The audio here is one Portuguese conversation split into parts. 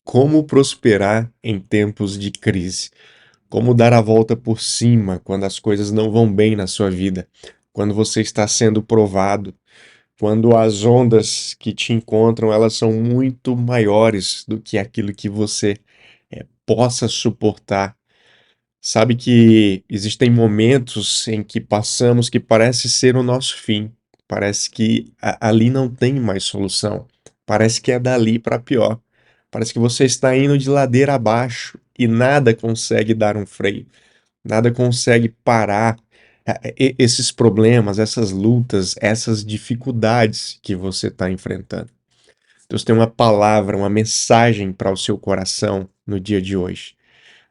Como prosperar em tempos de crise? Como dar a volta por cima quando as coisas não vão bem na sua vida? Quando você está sendo provado, quando as ondas que te encontram, elas são muito maiores do que aquilo que você possa suportar. Sabe que existem momentos em que passamos que parece ser o nosso fim. Parece que ali não tem mais solução. Parece que é dali para pior. Parece que você está indo de ladeira abaixo e nada consegue dar um freio. Nada consegue parar esses problemas, essas lutas, essas dificuldades que você está enfrentando. Deus tem uma palavra, uma mensagem para o seu coração no dia de hoje.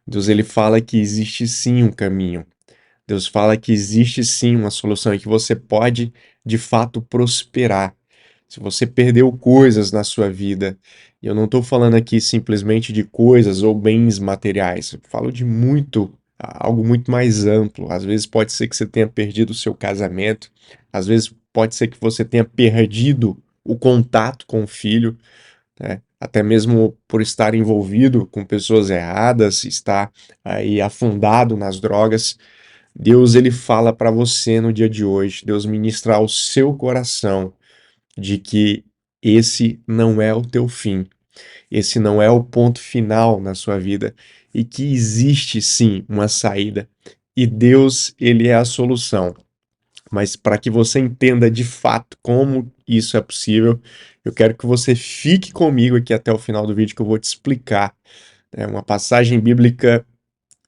Deus ele fala que existe sim um caminho. Deus fala que existe sim uma solução e que você pode de fato prosperar. Se você perdeu coisas na sua vida, e eu não estou falando aqui simplesmente de coisas ou bens materiais, eu falo de algo muito mais amplo. Às vezes pode ser que você tenha perdido o seu casamento, às vezes pode ser que você tenha perdido o contato com o filho, né? Até mesmo por estar envolvido com pessoas erradas, estar aí afundado nas drogas. Deus ele fala para você no dia de hoje, Deus ministra ao seu coração de que esse não é o teu fim, esse não é o ponto final na sua vida e que existe sim uma saída e Deus ele é a solução. Mas para que você entenda de fato como isso é possível, eu quero que você fique comigo aqui até o final do vídeo que eu vou te explicar. É uma passagem bíblica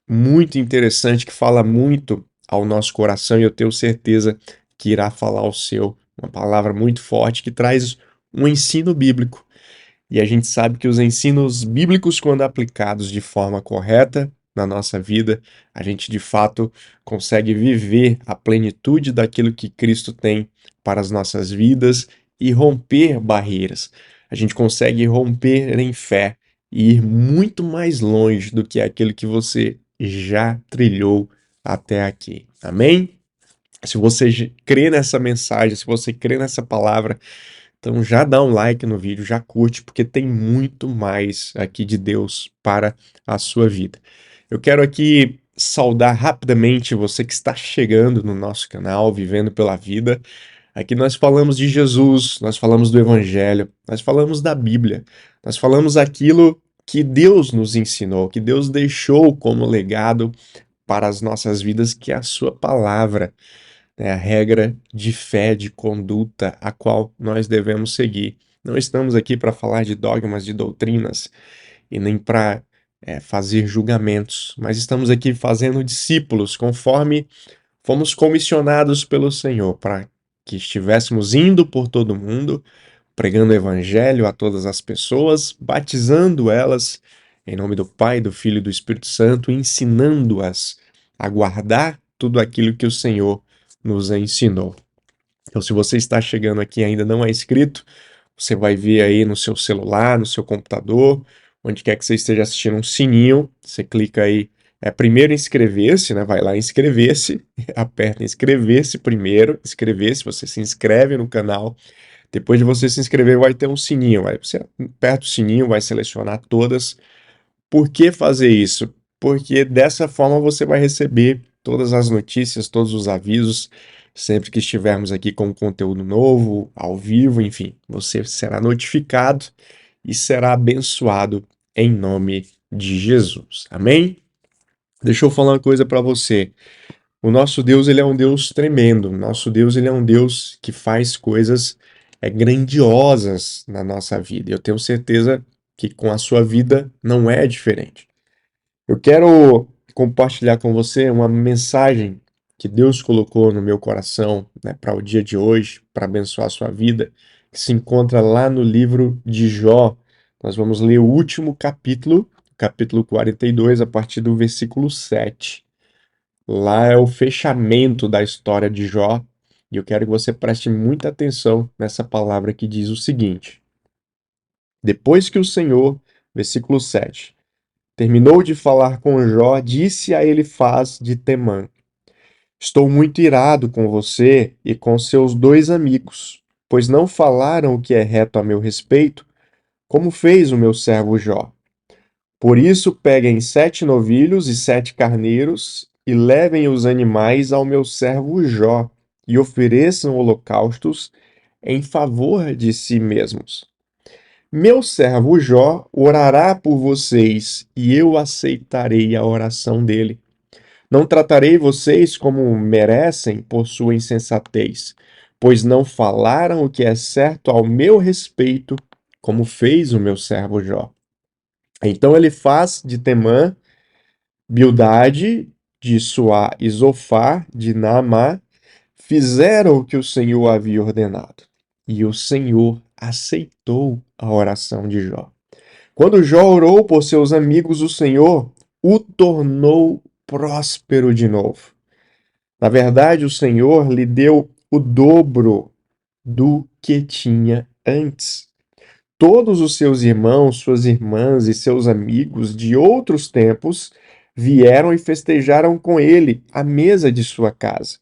muito interessante que fala muito ao nosso coração e eu tenho certeza que irá falar ao seu. Uma palavra muito forte que traz um ensino bíblico. E a gente sabe que os ensinos bíblicos, quando aplicados de forma correta na nossa vida, a gente de fato consegue viver a plenitude daquilo que Cristo tem para as nossas vidas e romper barreiras. A gente consegue romper em fé e ir muito mais longe do que aquilo que você já trilhou até aqui. Amém? Se você crê nessa mensagem, se você crê nessa palavra, então já dá um like no vídeo, já curte, porque tem muito mais aqui de Deus para a sua vida. Eu quero aqui saudar rapidamente você que está chegando no nosso canal, Vivendo pela Vida. Aqui nós falamos de Jesus, nós falamos do Evangelho, nós falamos da Bíblia, nós falamos aquilo que Deus nos ensinou, que Deus deixou como legado para as nossas vidas, que é a sua palavra, né, a regra de fé, de conduta, a qual nós devemos seguir. Não estamos aqui para falar de dogmas, de doutrinas e nem para fazer julgamentos, mas estamos aqui fazendo discípulos conforme fomos comissionados pelo Senhor para que estivéssemos indo por todo mundo, pregando o evangelho a todas as pessoas, batizando elas em nome do Pai, do Filho e do Espírito Santo, ensinando-as a guardar tudo aquilo que o Senhor nos ensinou. Então, se você está chegando aqui e ainda não é inscrito, você vai ver aí no seu celular, no seu computador, onde quer que você esteja assistindo, um sininho. Você clica aí, primeiro inscrever-se, né? Vai lá inscrever-se, aperta inscrever-se primeiro, inscrever-se, você se inscreve no canal. Depois de você se inscrever, vai ter um sininho. Aí você aperta o sininho, vai selecionar todas. Por que fazer isso? Porque dessa forma você vai receber todas as notícias, todos os avisos, sempre que estivermos aqui com conteúdo novo, ao vivo, enfim, você será notificado e será abençoado em nome de Jesus. Amém? Deixa eu falar uma coisa para você. O nosso Deus, ele é um Deus tremendo. O nosso Deus, ele é um Deus que faz coisas grandiosas na nossa vida. E eu tenho certeza que com a sua vida não é diferente. Eu quero compartilhar com você uma mensagem que Deus colocou no meu coração, né, para o dia de hoje, para abençoar a sua vida, que se encontra lá no livro de Jó. Nós vamos ler o último capítulo, capítulo 42, a partir do versículo 7. Lá é o fechamento da história de Jó, e eu quero que você preste muita atenção nessa palavra que diz o seguinte: Depois que o Senhor, versículo 7, terminou de falar com Jó, disse a Elifaz de Temã: Estou muito irado com você e com seus dois amigos, pois não falaram o que é reto a meu respeito, como fez o meu servo Jó. Por isso, peguem 7 novilhos e 7 carneiros e levem os animais ao meu servo Jó e ofereçam holocaustos em favor de si mesmos. Meu servo Jó orará por vocês e eu aceitarei a oração dele. Não tratarei vocês como merecem por sua insensatez, pois não falaram o que é certo ao meu respeito, como fez o meu servo Jó. Então ele faz de Temã, Bildade, de Suá e Zofar, de Naamá, fizeram o que o Senhor havia ordenado. E o Senhor aceitou a oração de Jó. Quando Jó orou por seus amigos, o Senhor o tornou próspero de novo. Na verdade, o Senhor lhe deu o dobro do que tinha antes. Todos os seus irmãos, suas irmãs e seus amigos de outros tempos vieram e festejaram com ele à mesa de sua casa.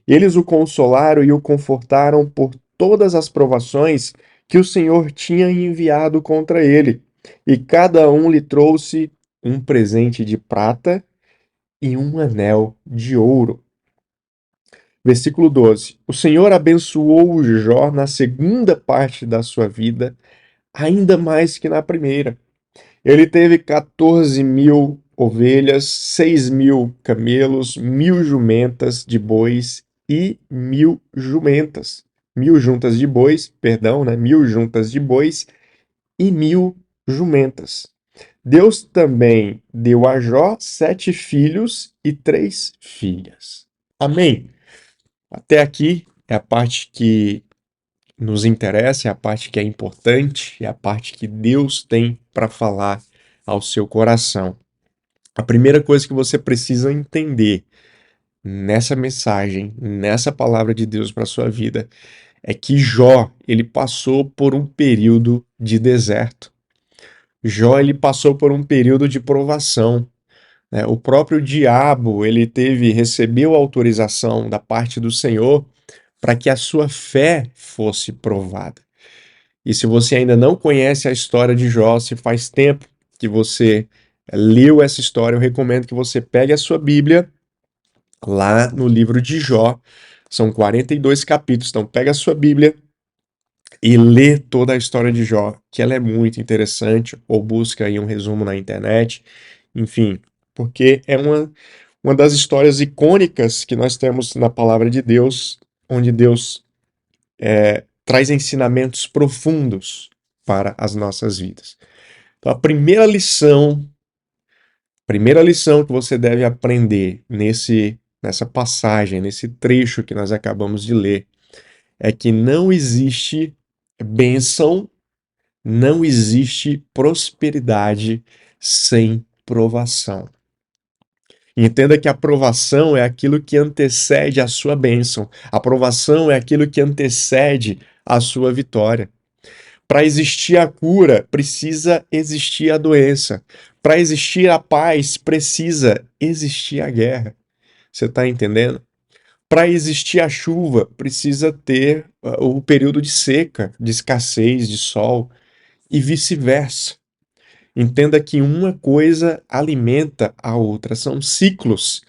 Eles o consolaram e o confortaram por todas as provações que o Senhor tinha enviado contra ele, e cada um lhe trouxe um presente de prata e um anel de ouro. Versículo 12: O Senhor abençoou Jó na segunda parte da sua vida, ainda mais que na primeira. Ele teve 14.000 ovelhas, 6.000 camelos, 1.000 jumentas de bois e 1.000 jumentas. 1.000 juntas de bois, perdão, né? 1.000 juntas de bois e 1.000 jumentas. Deus também deu a Jó 7 filhos e 3 filhas. Amém. Até aqui é a parte que nos interessa, é a parte que é importante, é a parte que Deus tem para falar ao seu coração. A primeira coisa que você precisa entender nessa mensagem, nessa palavra de Deus para sua vida, é que Jó, ele passou por um período de deserto. Jó, ele passou por um período de provação, né? O próprio diabo, ele recebeu autorização da parte do Senhor para que a sua fé fosse provada. E se você ainda não conhece a história de Jó, se faz tempo que você leu essa história, eu recomendo que você pegue a sua Bíblia lá no livro de Jó. São 42 capítulos, então pega a sua Bíblia e lê toda a história de Jó, que ela é muito interessante, ou busca aí um resumo na internet, enfim, porque é uma das histórias icônicas que nós temos na palavra de Deus, onde Deus traz ensinamentos profundos para as nossas vidas. Então, a primeira lição que você deve aprender nessa passagem, nesse trecho que nós acabamos de ler, é que não existe bênção, não existe prosperidade sem provação. Entenda que a provação é aquilo que antecede a sua bênção. A provação é aquilo que antecede a sua vitória. Para existir a cura, precisa existir a doença. Para existir a paz, precisa existir a guerra. Você está entendendo? Para existir a chuva, precisa ter o período de seca, de escassez, de sol, e vice-versa. Entenda que uma coisa alimenta a outra. São ciclos,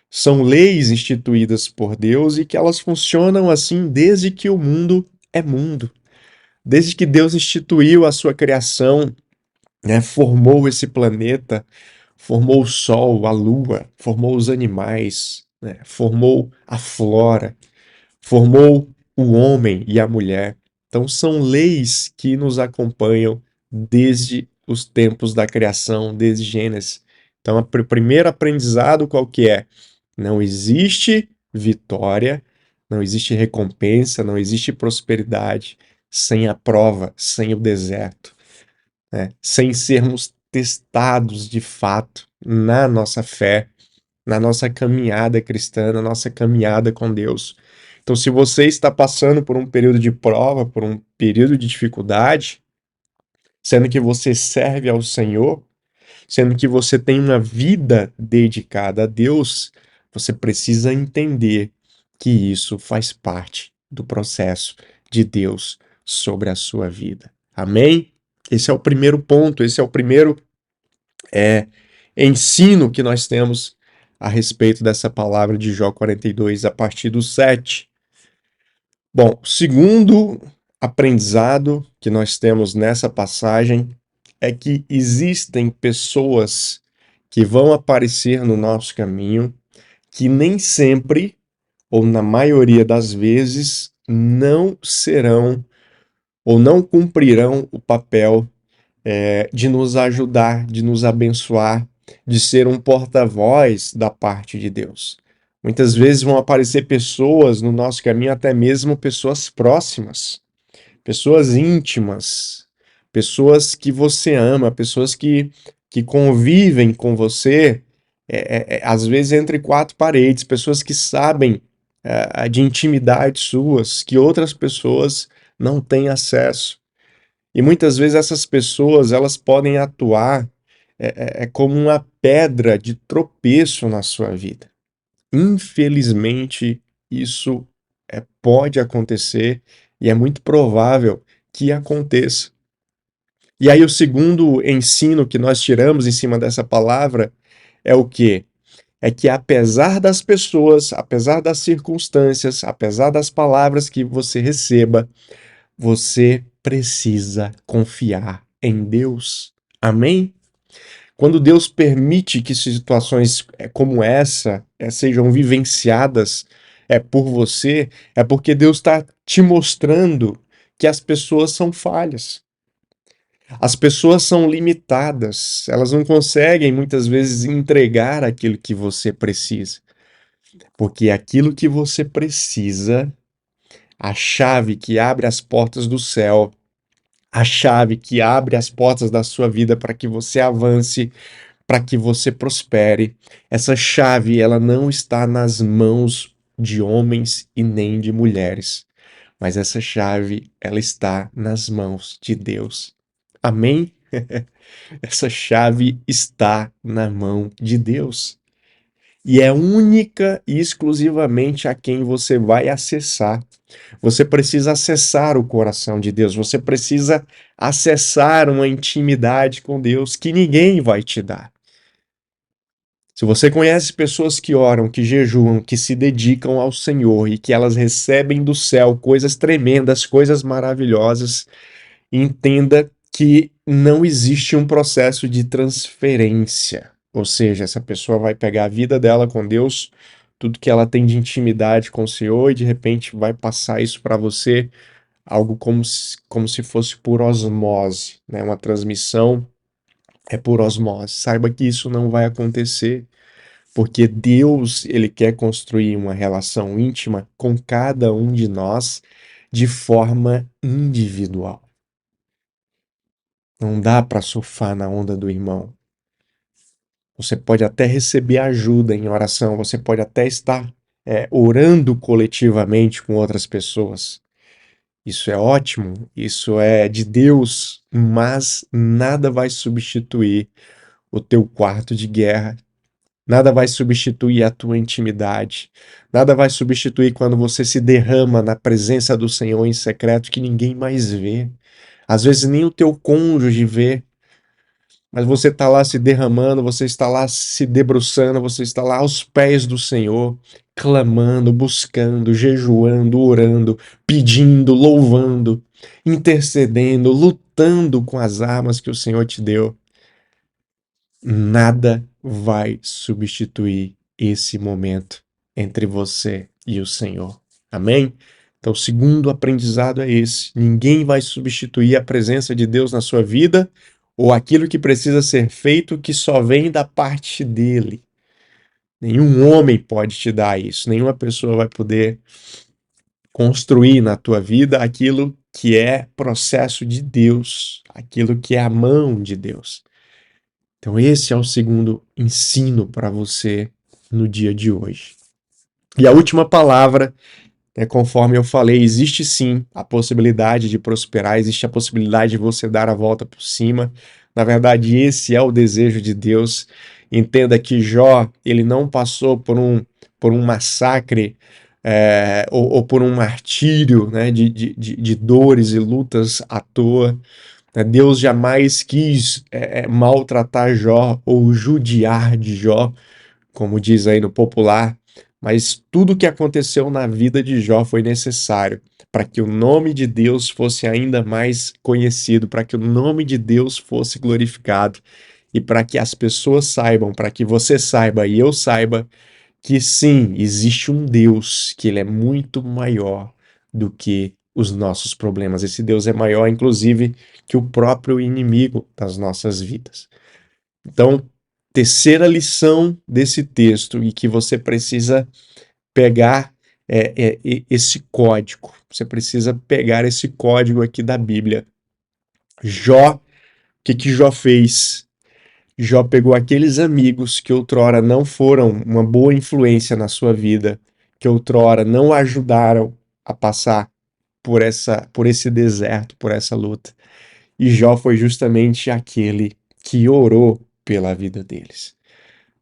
são leis instituídas por Deus e que elas funcionam assim desde que o mundo é mundo. Desde que Deus instituiu a sua criação, né, formou esse planeta, formou o Sol, a Lua, formou os animais, né, formou a flora, formou o homem e a mulher. Então, são leis que nos acompanham desde os tempos da criação, desde Gênesis. Então, o primeiro aprendizado qual que é? Não existe vitória, não existe recompensa, não existe prosperidade sem a prova, sem o deserto, né? Sem sermos testados de fato na nossa fé, na nossa caminhada cristã, na nossa caminhada com Deus. Então, se você está passando por um período de prova, por um período de dificuldade, sendo que você serve ao Senhor, sendo que você tem uma vida dedicada a Deus, você precisa entender que isso faz parte do processo de Deus sobre a sua vida. Amém? Esse é o primeiro ponto, esse é o primeiro ensino que nós temos a respeito dessa palavra de Jó 42, a partir do 7. Bom, segundo aprendizado que nós temos nessa passagem é que existem pessoas que vão aparecer no nosso caminho que nem sempre, ou na maioria das vezes, não serão ou não cumprirão o papel de nos ajudar, de nos abençoar, de ser um porta-voz da parte de Deus. Muitas vezes vão aparecer pessoas no nosso caminho, até mesmo pessoas próximas, pessoas íntimas, pessoas que você ama, pessoas que convivem com você, às vezes entre quatro paredes, pessoas que sabem de intimidades suas, que outras pessoas não têm acesso. E muitas vezes essas pessoas elas podem atuar como uma pedra de tropeço na sua vida. Infelizmente, isso pode acontecer e é muito provável que aconteça. E aí, o segundo ensino que nós tiramos em cima dessa palavra é o quê? É que apesar das pessoas, apesar das circunstâncias, apesar das palavras que você receba, você precisa confiar em Deus. Amém? Quando Deus permite que situações como essa sejam vivenciadas por você, é porque Deus está te mostrando que as pessoas são falhas. As pessoas são limitadas, elas não conseguem muitas vezes entregar aquilo que você precisa, porque aquilo que você precisa, a chave que abre as portas do céu, a chave que abre as portas da sua vida para que você avance, para que você prospere. Essa chave, ela não está nas mãos de homens e nem de mulheres, mas essa chave, ela está nas mãos de Deus. Amém? Essa chave está na mão de Deus. E é única e exclusivamente a quem você vai acessar. Você precisa acessar o coração de Deus, você precisa acessar uma intimidade com Deus que ninguém vai te dar. Se você conhece pessoas que oram, que jejuam, que se dedicam ao Senhor e que elas recebem do céu coisas tremendas, coisas maravilhosas, entenda que não existe um processo de transferência. Ou seja, essa pessoa vai pegar a vida dela com Deus, tudo que ela tem de intimidade com o Senhor, e de repente vai passar isso para você, algo como se fosse por osmose, né? Uma transmissão é por osmose. Saiba que isso não vai acontecer, porque Deus, ele quer construir uma relação íntima com cada um de nós de forma individual. Não dá para surfar na onda do irmão. Você pode até receber ajuda em oração, você pode até estar orando coletivamente com outras pessoas. Isso é ótimo, isso é de Deus, mas nada vai substituir o teu quarto de guerra, nada vai substituir a tua intimidade, nada vai substituir quando você se derrama na presença do Senhor em secreto que ninguém mais vê. Às vezes nem o teu cônjuge vê, mas você está lá se derramando, você está lá se debruçando, você está lá aos pés do Senhor, clamando, buscando, jejuando, orando, pedindo, louvando, intercedendo, lutando com as armas que o Senhor te deu. Nada vai substituir esse momento entre você e o Senhor. Amém? Então, o segundo aprendizado é esse: ninguém vai substituir a presença de Deus na sua vida ou aquilo que precisa ser feito que só vem da parte dele. Nenhum homem pode te dar isso, nenhuma pessoa vai poder construir na tua vida aquilo que é processo de Deus, aquilo que é a mão de Deus. Então, esse é o segundo ensino para você no dia de hoje. E a última palavra, conforme eu falei, existe sim a possibilidade de prosperar, existe a possibilidade de você dar a volta por cima. Na verdade, esse é o desejo de Deus. Entenda que Jó, ele não passou por um massacre ou por um martírio, né, de dores e lutas à toa. né? Deus jamais quis maltratar Jó ou judiar de Jó, como diz aí no popular, mas tudo o que aconteceu na vida de Jó foi necessário para que o nome de Deus fosse ainda mais conhecido, para que o nome de Deus fosse glorificado e para que as pessoas saibam, para que você saiba e eu saiba que sim, existe um Deus, que ele é muito maior do que os nossos problemas. Esse Deus é maior, inclusive, que o próprio inimigo das nossas vidas. Então, terceira lição desse texto e que você precisa pegar esse código. Você precisa pegar esse código aqui da Bíblia. Jó, o que Jó fez? Jó pegou aqueles amigos que outrora não foram uma boa influência na sua vida, que outrora não o ajudaram a passar por esse deserto, por essa luta. E Jó foi justamente aquele que orou pela vida deles.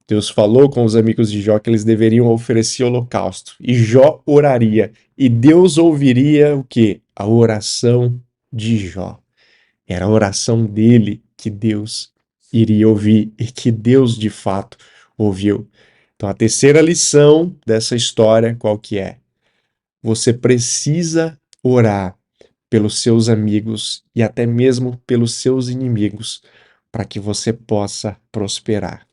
Deus falou com os amigos de Jó que eles deveriam oferecer holocausto. E Jó oraria. E Deus ouviria o quê? A oração de Jó. Era a oração dele que Deus iria ouvir e que Deus de fato ouviu. Então a terceira lição dessa história, qual que é? Você precisa orar pelos seus amigos e até mesmo pelos seus inimigos para que você possa prosperar,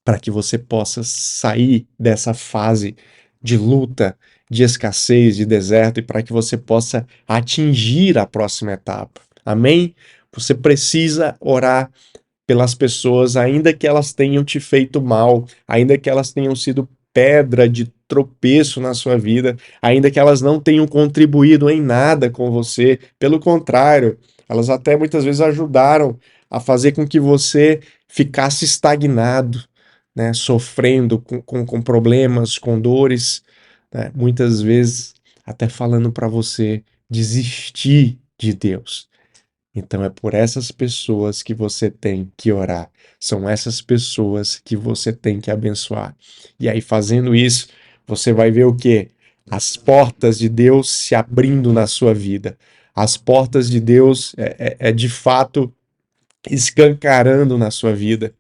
para que você possa sair dessa fase de luta, de escassez, de deserto e para que você possa atingir a próxima etapa. Amém? Você precisa orar pelas pessoas, ainda que elas tenham te feito mal, ainda que elas tenham sido pedra de tropeço na sua vida, ainda que elas não tenham contribuído em nada com você, pelo contrário, elas até muitas vezes ajudaram a fazer com que você ficasse estagnado, né, sofrendo com problemas, com dores, né, muitas vezes até falando para você desistir de Deus. Então é por essas pessoas que você tem que orar. São essas pessoas que você tem que abençoar. E aí, fazendo isso, você vai ver o quê? As portas de Deus se abrindo na sua vida. As portas de Deus de fato escancarando na sua vida.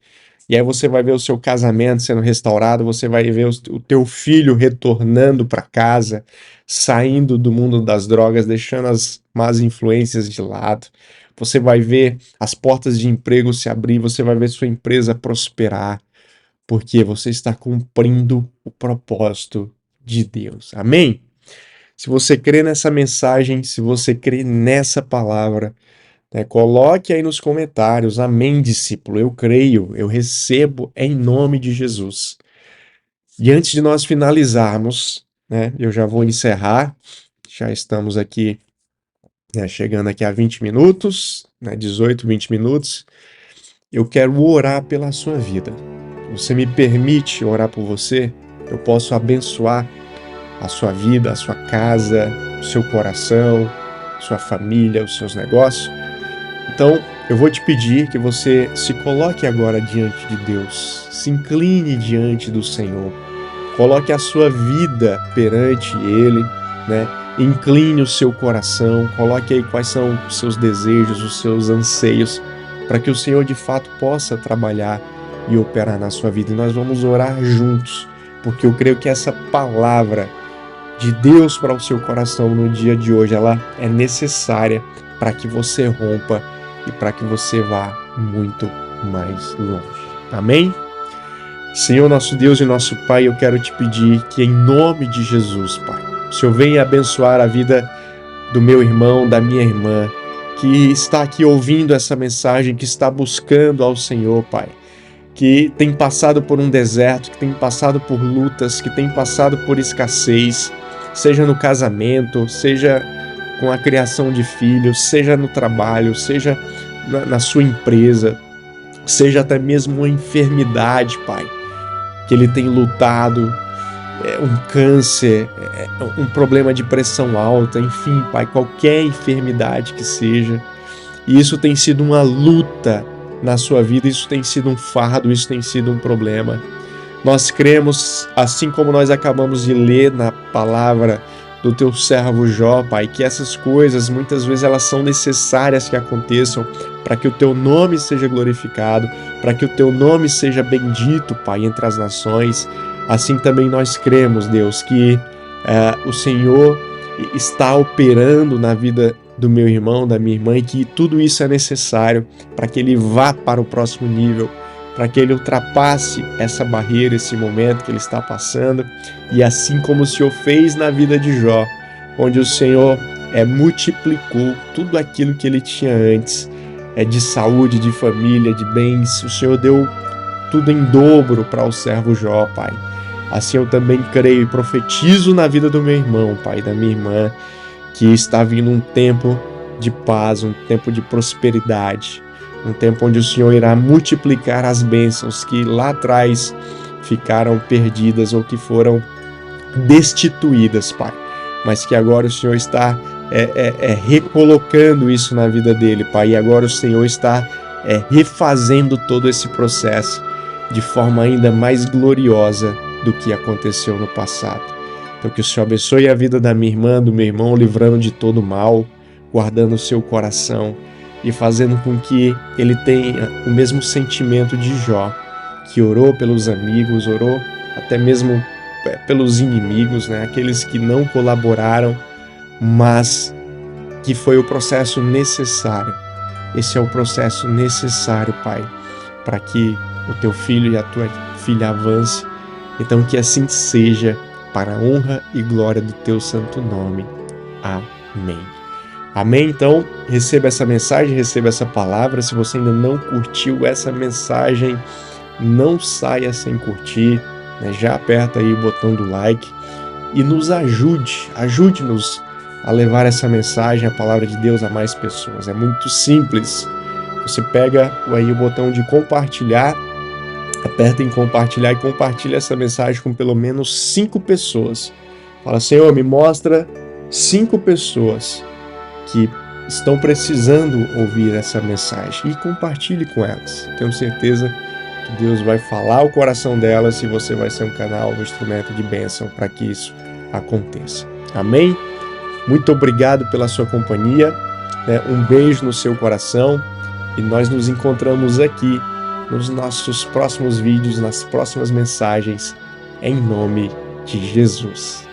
E aí você vai ver o seu casamento sendo restaurado, você vai ver o teu filho retornando para casa, saindo do mundo das drogas, deixando as más influências de lado. Você vai ver as portas de emprego se abrir, você vai ver sua empresa prosperar, porque você está cumprindo o propósito de Deus. Amém? Se você crê nessa mensagem, se você crê nessa palavra, né, coloque aí nos comentários, amém, discípulo, eu creio, eu recebo em nome de Jesus. E antes de nós finalizarmos, né, eu já vou encerrar, já estamos aqui, né, chegando aqui a 20 minutos, né, 18, 20 minutos, eu quero orar pela sua vida. Você me permite orar por você? Eu posso abençoar a sua vida, a sua casa, o seu coração, sua família, os seus negócios? Então, eu vou te pedir que você se coloque agora diante de Deus, se incline diante do Senhor, coloque a sua vida perante Ele, né? Incline o seu coração, coloque aí quais são os seus desejos, os seus anseios, para que o Senhor de fato possa trabalhar e operar na sua vida. E nós vamos orar juntos, porque eu creio que essa palavra de Deus para o seu coração no dia de hoje, ela é necessária para que você rompa e para que você vá muito mais longe. Amém? Senhor, nosso Deus e nosso Pai, eu quero te pedir que em nome de Jesus, Pai, o Senhor venha abençoar a vida do meu irmão, da minha irmã, que está aqui ouvindo essa mensagem, que está buscando ao Senhor, Pai, que tem passado por um deserto, que tem passado por lutas, que tem passado por escassez, seja no casamento, seja com a criação de filhos, seja no trabalho, seja na sua empresa, seja até mesmo uma enfermidade, Pai, que ele tem lutado, um câncer, um problema de pressão alta, enfim, Pai, qualquer enfermidade que seja. E isso tem sido uma luta na sua vida, isso tem sido um fardo, isso tem sido um problema. Nós cremos, assim como nós acabamos de ler na palavra do teu servo Jó, Pai, que essas coisas muitas vezes elas são necessárias que aconteçam para que o teu nome seja glorificado, para que o teu nome seja bendito, Pai, entre as nações. Assim também nós cremos, Deus, que o Senhor está operando na vida do meu irmão, da minha irmã, e que tudo isso é necessário para que ele vá para o próximo nível, para que ele ultrapasse essa barreira, esse momento que ele está passando, e assim como o Senhor fez na vida de Jó, onde o Senhor multiplicou tudo aquilo que ele tinha antes, de saúde, de família, de bens, o Senhor deu tudo em dobro para o servo Jó, Pai. Assim eu também creio e profetizo na vida do meu irmão, Pai, da minha irmã, que está vindo um tempo de paz, um tempo de prosperidade, um tempo onde o Senhor irá multiplicar as bênçãos que lá atrás ficaram perdidas ou que foram destituídas, Pai. Mas que agora o Senhor está recolocando isso na vida dele, Pai. E agora o Senhor está refazendo todo esse processo de forma ainda mais gloriosa do que aconteceu no passado. Então que o Senhor abençoe a vida da minha irmã, do meu irmão, livrando de todo mal, guardando o seu coração e fazendo com que ele tenha o mesmo sentimento de Jó, que orou pelos amigos, orou até mesmo pelos inimigos, né? Aqueles que não colaboraram, mas que foi o processo necessário. Esse é o processo necessário, Pai, para que o teu filho e a tua filha avance. Então que assim seja, para a honra e glória do teu santo nome. Amém. Amém? Então, receba essa mensagem, receba essa palavra. Se você ainda não curtiu essa mensagem, não saia sem curtir, né? Já aperta aí o botão do like e nos ajude-nos a levar essa mensagem, a palavra de Deus a mais pessoas. É muito simples. Você pega aí o botão de compartilhar, aperta em compartilhar e compartilha essa mensagem com pelo menos 5 pessoas. Fala, Senhor, me mostra 5 pessoas que estão precisando ouvir essa mensagem e compartilhe com elas. Tenho certeza que Deus vai falar o coração delas e você vai ser um canal, um instrumento de bênção para que isso aconteça. Amém? Muito obrigado pela sua companhia, né? Um beijo no seu coração e nós nos encontramos aqui nos nossos próximos vídeos, nas próximas mensagens, em nome de Jesus.